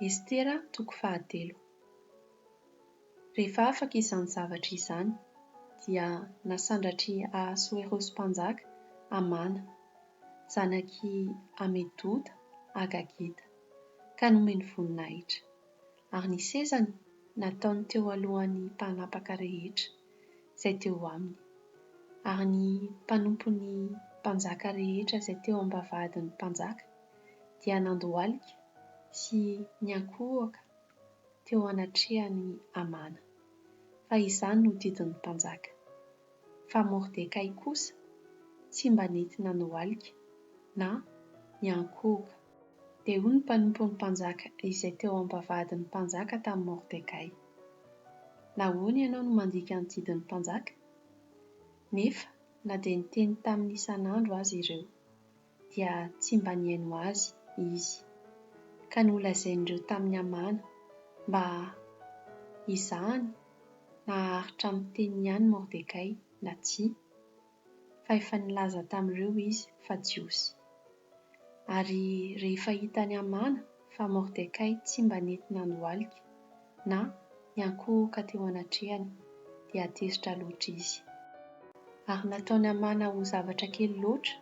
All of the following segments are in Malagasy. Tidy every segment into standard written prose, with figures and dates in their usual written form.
Estera 3. Rehefa afaka izany zavatra izany, dia nasandratry Ahasuerosy mpanjaka Amana, zanaky Amedoda Agagita, ka nomeny voninahitra. Ary ny sezany nataony teo alohan'ny mpanapaka rehetra izay teo aminy. Ary ny mpanompon'ny mpanjaka rehetra izay teo am-bavahadin'ny mpanjaka dia nandohalika sy niankohaka teo anatrehan'ny Amana. Fa izany no didin'ny mpanjaka. Fa Mordekay kosa tsy mba nety nandohalika na niankohaka. Dia hoy ny mpanompon'ny mpanjaka izay teo am-bavahadin'ny mpanjaka tamin'ny Mordekay: nahoana ianao no mandika ny didin'ny mpanjaka? Nefa na dia niteny tamin'ny isan'andro aza ireo, dia tsy mba nihaino azy izy, ka nolazain'ireo tamin'ny Amana mba izahany na haharitra amin'ny teniny ihany Mordekay na tsia, fa efa nilaza tamin'ireo izy fa jiosy. Ary rehefa hitany Amana fa Mordekay tsy mba nety nandohalika na niankohaka teo anatrehany, dia atezitra loatra izy. Ary nataony Amana ho zavatra kely loatra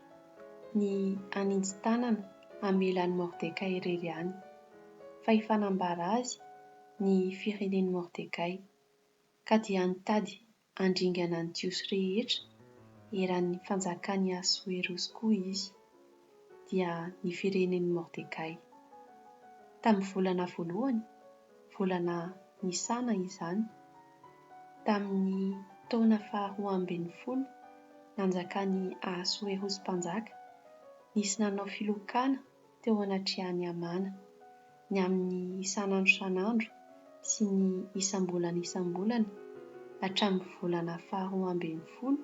ny hanintsy tanana hamelan'ny Mordekay irery ihany, fa hifanambara azy ny firenen'ny Mordekay, ka dia nitady handringana ny jiosy rehetra eran'ny fanjakan'i Ahasuerosy koa izy, dia ny firenen'ny Mordekay. Tamin'ny volana voalohany, volana Nisana izany, tamin'ny taona faha 12 nanjakan'ny Ahasuerosy mpanjaka, nisy nanao filokana teo anatrehan'ny Amana ny amin'ny isan'andro sy ny isam-bolana hatramin'ny volana faha 12,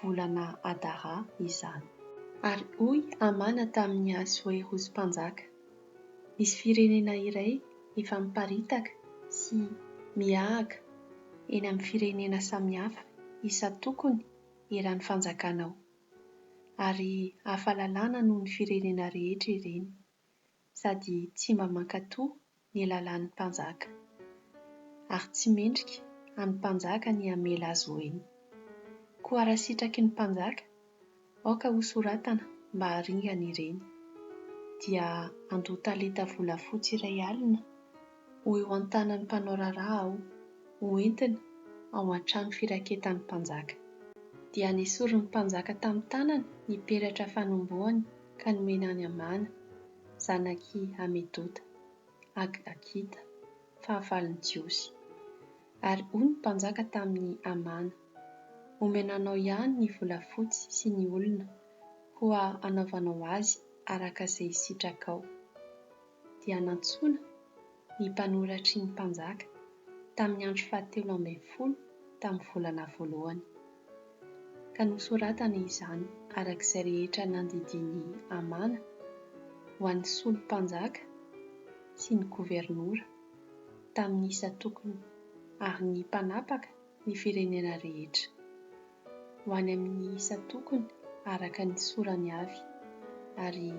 volana Adara izany. Ary hoy Amana tamin'ny Ahasuerosy mpanjaka: nisy firenena iray efa miparitaka sy miahaka eny amin'ny firenena samihafa isa-tokony eran'ny fanjakanao, ary hafalalana noho ny firenena rehetra ireny, sady tsy mba mankatoa ny lalan'ny mpanjaka, ary tsy mendrika amin'ny mpanjaka ny hamela azy hoeny. Koa raha sitraky ny mpanjaka, aoka ho soratana mba haringana ireny, dia andò talenta volafotsy iray alina ho eo an-tanan'ny mpanao raharaha aho, ho entina ao an-trano firaketan'ny mpanjaka. Dia nesorin'ny mpanjaka tamin'ny tanany ny peratra fanombohany ka nomenany Amana, zanaky Amedoda Agagita, fahavalon'ny jiosy. Ary hoy ny mpanjaka tamin'ny Amana: omena anao ihany ny volafotsy sy ny olona koa anaovanao azy araka izay sitrakao. Dia nantsoina ny mpanoratry ny mpanjaka tamin'ny andro faha 13 tamin'ny volana voalohany, ka nosoratana izany arak'izay rehetra nandidiny Amana ho an'ny solompanjaka sy ny governora tamin'ny isa-tokony ary ny mpanapaka ny firenena rehetra, ho any amin'ny isa-tokony araka ny sorany avy, ary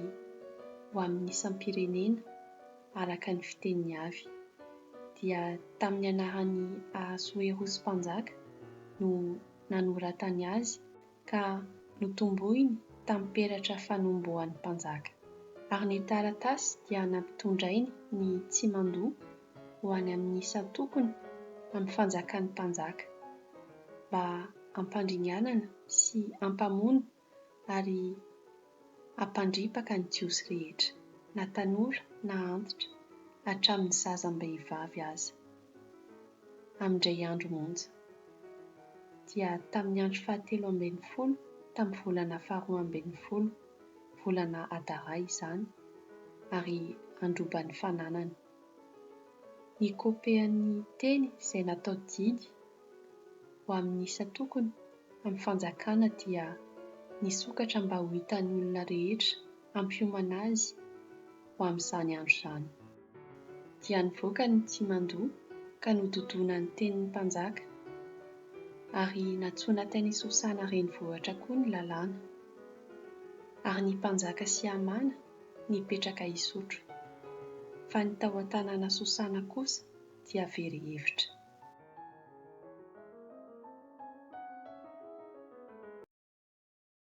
ho amin'ny isam-pirenena araka ny fiteniny avy. Dia tamin'ny anaran'ny Ahasuerosy mpanjaka no nanoratany azy, ka notombohiny tamin'ny peratra fanombohan'ny mpanjaka. Ary ny taratasy dia nampitondrainy ny Tsimandoha ho any amin'ny isa-tokony amin'ny fanjakan'ny mpanjaka, mba hampandringanana sy hampamono ary hampandripaka ny jiosy rehetra, na tanora na antitra, hatramin'ny zazam-behivavy aza, amin'indray andro monja. Dia tamin'ny andro faha 13 tamin'ny volana faha 12, volana Adara izany, ary androban'ny fananany. Nikopehan'ny teny izay natao didy ho amin'ny isa-tokony amin'ny fanjakana dia nisokatra mba ho hitan'ny olona rehetra ampiomana azy ho amin'izany andro izany. Dia nivoaka ny Tsimandoha ka nododona ny tenin'ny mpanjaka, ary natsoina tany Sosana renivohitra koa ny lalàna, ary ny mpanjaka sy Amana nipetraka hisotro. fa ny tao an-tanàna Sosana kosa dia very hevitra.